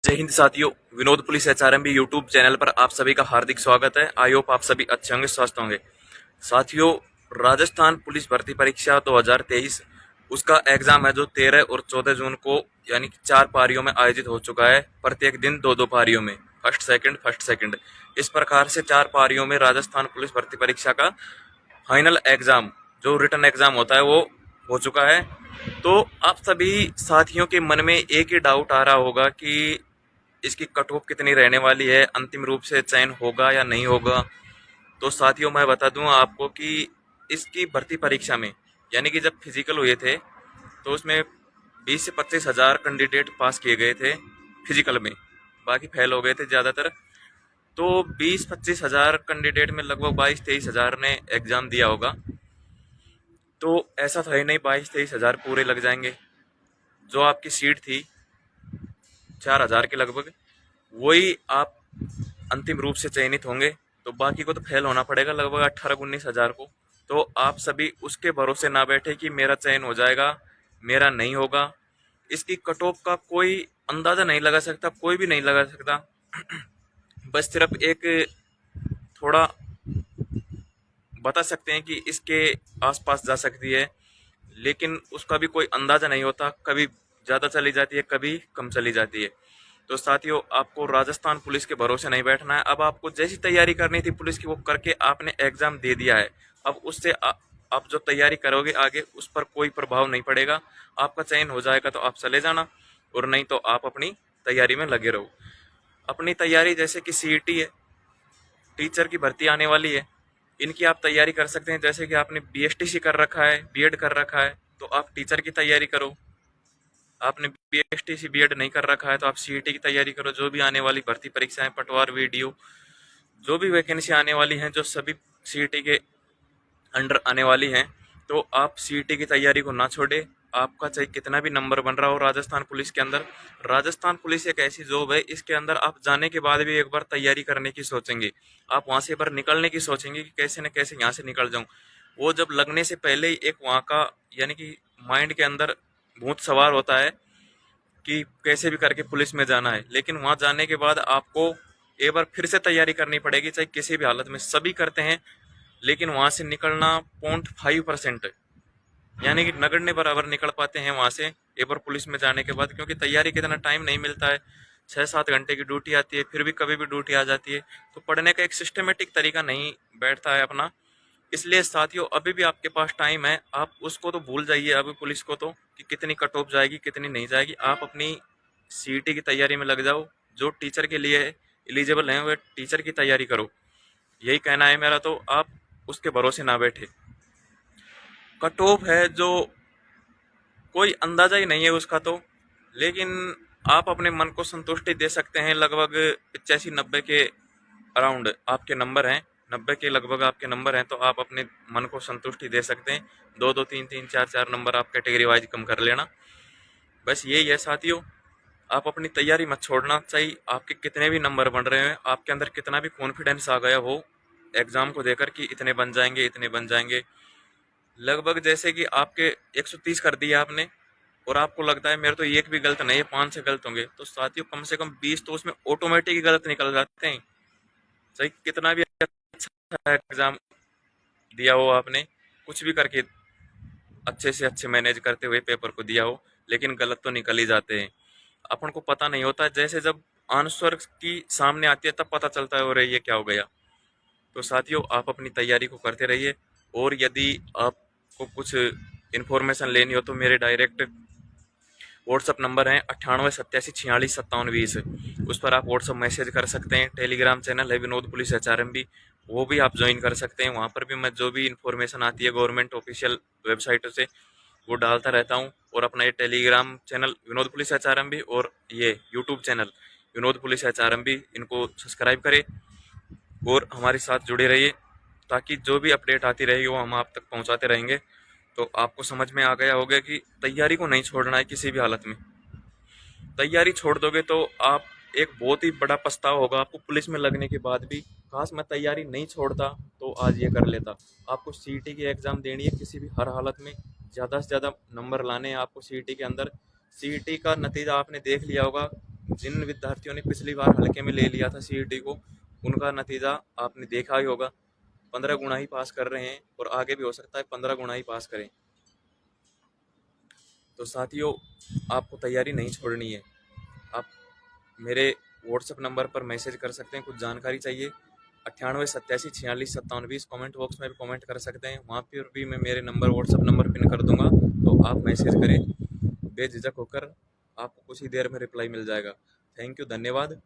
जय हिंद साथियों, Vinod police एचआरएमबी YouTube channel पर आप सभी का हार्दिक स्वागत है। आई होप आप सभी अच्छे होंगे, स्वस्थ होंगे। साथियों, राजस्थान पुलिस भर्ती परीक्षा 2023 उसका एग्जाम है जो 13 और 14 जून को यानी कि 4 पारियों में आयोजित हो चुका है। प्रत्येक दिन दो दो पारियों में फर्स्ट सेकंड इस प्रकार से 4 पारियों में राजस्थान पुलिस भर्ती परीक्षा का फाइनल एग्जाम जो रिटन एग्जाम होता है वो हो चुका है। तो आप सभी साथियों के मन में एक ही डाउट आ रहा होगा कि इसकी कट ऑफ कितनी रहने वाली है, अंतिम रूप से चयन होगा या नहीं होगा। तो साथियों, मैं बता दूं आपको कि इसकी भर्ती परीक्षा में यानी कि जब फिजिकल हुए थे तो उसमें 20 से 25 हजार कैंडिडेट पास किए गए थे फिजिकल में, बाकी फेल हो गए थे ज़्यादातर। तो 20-25 हजार कैंडिडेट में लगभग 22-23 हजार ने एग्ज़ाम दिया होगा। तो ऐसा था ही नहीं 22-23 हजार पूरे लग जाएंगे। जो आपकी सीट थी 4 हजार के लगभग, वही आप अंतिम रूप से चयनित होंगे। तो बाकी को तो फेल होना पड़ेगा लगभग 18-19 हजार को। तो आप सभी उसके भरोसे ना बैठे कि मेरा चयन हो जाएगा, मेरा नहीं होगा। इसकी कट ऑफ का कोई अंदाजा नहीं लगा सकता, कोई भी नहीं लगा सकता। बस सिर्फ एक थोड़ा बता सकते हैं कि इसके आसपास जा सकती है, लेकिन उसका भी कोई अंदाजा नहीं होता। कभी ज़्यादा चली जाती है, कभी कम चली जाती है। तो साथियों, आपको राजस्थान पुलिस के भरोसे नहीं बैठना है। अब आपको जैसी तैयारी करनी थी पुलिस की वो करके आपने एग्जाम दे दिया है। अब उससे आप जो तैयारी करोगे आगे उस पर कोई प्रभाव नहीं पड़ेगा। आपका चयन हो जाएगा तो आप चले जाना, और नहीं तो आप अपनी तैयारी में लगे रहो। अपनी तैयारी जैसे कि सीईटी है, टीचर की भर्ती आने वाली है, इनकी आप तैयारी कर सकते हैं। जैसे कि आपने बीएसटीसी कर रखा है, बीएड कर रखा है, तो आप टीचर की तैयारी करो। आपने बीएसटीसी बीएड नहीं कर रखा है तो आप सीईटी की तैयारी करो। जो भी आने वाली भर्ती परीक्षाएं, पटवार, वीडियो, जो भी वैकेंसी आने वाली हैं, जो सभी सीईटी के अंडर आने वाली हैं, तो आप सीईटी की तैयारी को ना छोड़े। आपका चाहे कितना भी नंबर बन रहा हो राजस्थान पुलिस के अंदर, राजस्थान पुलिस एक ऐसी जॉब है, इसके अंदर आप जाने के बाद भी एक बार तैयारी करने की सोचेंगे। आप वहां से एक बार निकलने की सोचेंगे कि कैसे न कैसे यहाँ से निकल जाऊं। वो जब लगने से पहले ही एक वहाँ का यानी कि माइंड के अंदर भूत सवार होता है कि कैसे भी करके पुलिस में जाना है। लेकिन वहां जाने के बाद आपको एक बार फिर से तैयारी करनी पड़ेगी, चाहे किसी भी हालत में। सभी करते हैं, लेकिन वहां से निकलना 0.5% यानी कि नगण्य बराबर निकल पाते हैं वहां से एक बार पुलिस में जाने के बाद, क्योंकि तैयारी के इतना टाइम नहीं मिलता है। 6-7 घंटे की ड्यूटी आती है, फिर भी कभी भी ड्यूटी आ जाती है। तो पढ़ने का एक सिस्टमेटिक तरीका नहीं बैठता है अपना। इसलिए साथियों, अभी भी आपके पास टाइम है। आप उसको तो भूल जाइए अभी पुलिस को, तो कि कितनी कट ऑफ जाएगी कितनी नहीं जाएगी। आप अपनी सीईटी की तैयारी में लग जाओ। जो टीचर के लिए एलिजिबल हैं वे टीचर की तैयारी करो, यही कहना है मेरा। तो आप उसके भरोसे ना बैठे। कट ऑफ है जो कोई अंदाजा ही नहीं है उसका तो, लेकिन आप अपने मन को संतुष्टि दे सकते हैं। लगभग 85-90 के अराउंड आपके नंबर हैं, 90 के लगभग आपके नंबर हैं, तो आप अपने मन को संतुष्टि दे सकते हैं। 2-2, 3-3, 4-4 नंबर आप कैटेगरी वाइज कम कर लेना। बस यही है साथियों। आप अपनी तैयारी मत छोड़ना, चाहिए आपके कितने भी नंबर बन रहे हैं, आपके अंदर कितना भी कॉन्फिडेंस आ गया हो एग्जाम को देकर कि इतने बन जाएंगे इतने बन जाएंगे। लगभग जैसे कि आपके 130 कर दिया आपने, और आपको लगता है मेरे तो एक भी गलत नहीं है, 5 से गलत होंगे, तो साथियों कम से कम 20 तो उसमें ऑटोमेटिक गलत निकल जाते हैं। चाहे कितना भी अच्छा एग्जाम दिया हो आपने, कुछ भी करके अच्छे से अच्छे मैनेज करते हुए पेपर को दिया हो, लेकिन गलत तो निकल ही जाते हैं। अपन को पता नहीं होता, जैसे जब आंसर की सामने आती है तब पता चलता है और ये क्या हो गया। तो साथियों, आप अपनी तैयारी को करते रहिए। और यदि आपको कुछ इन्फॉर्मेशन लेनी हो तो मेरे डायरेक्ट व्हाट्सअप नंबर है 9887465720। उस पर आप व्हाट्सअप मैसेज कर सकते हैं। टेलीग्राम चैनल है विनोद पुलिस एचआरएमबी, वो भी आप ज्वाइन कर सकते हैं। वहाँ पर भी मैं जो भी इन्फॉर्मेशन आती है गवर्नमेंट ऑफिशियल वेबसाइटों से वो डालता रहता हूँ। और अपना ये टेलीग्राम चैनल विनोद पुलिस एचआरएमबी और ये यूट्यूब चैनल विनोद पुलिस एचआरएमबी, इनको सब्सक्राइब करें और हमारे साथ जुड़े रहिए, ताकि जो भी अपडेट आती रहेगी वो हम आप तक पहुँचाते रहेंगे। तो आपको समझ में आ गया होगा कि तैयारी को नहीं छोड़ना है किसी भी हालत में। तैयारी छोड़ दोगे तो आप एक बहुत ही बड़ा पछतावा होगा आपको पुलिस में लगने के बाद भी। काश मैं तैयारी नहीं छोड़ता तो आज ये कर लेता। आपको सीईटी की एग्ज़ाम देनी है किसी भी हर हालत में, ज़्यादा से ज़्यादा नंबर लाने हैं आपको सीईटी के अंदर। सीईटी का नतीजा आपने देख लिया होगा, जिन विद्यार्थियों ने पिछली बार हल्के में ले लिया था सीईटी को, उनका नतीजा आपने देखा ही होगा, 15 गुना ही पास कर रहे हैं और आगे भी हो सकता है 15 गुना ही पास करें। तो साथियों, आपको तैयारी नहीं छोड़नी है। आप मेरे व्हाट्सएप नंबर पर मैसेज कर सकते हैं, कुछ जानकारी चाहिए 9887465720, कमेंट बॉक्स में भी कमेंट कर सकते हैं, वहाँ पर भी मैं मेरे नंबर व्हाट्सएप नंबर पिन कर दूंगा, तो आप मैसेज करें बेझिझक होकर, आपको कुछ ही देर में रिप्लाई मिल जाएगा। थैंक यू, धन्यवाद।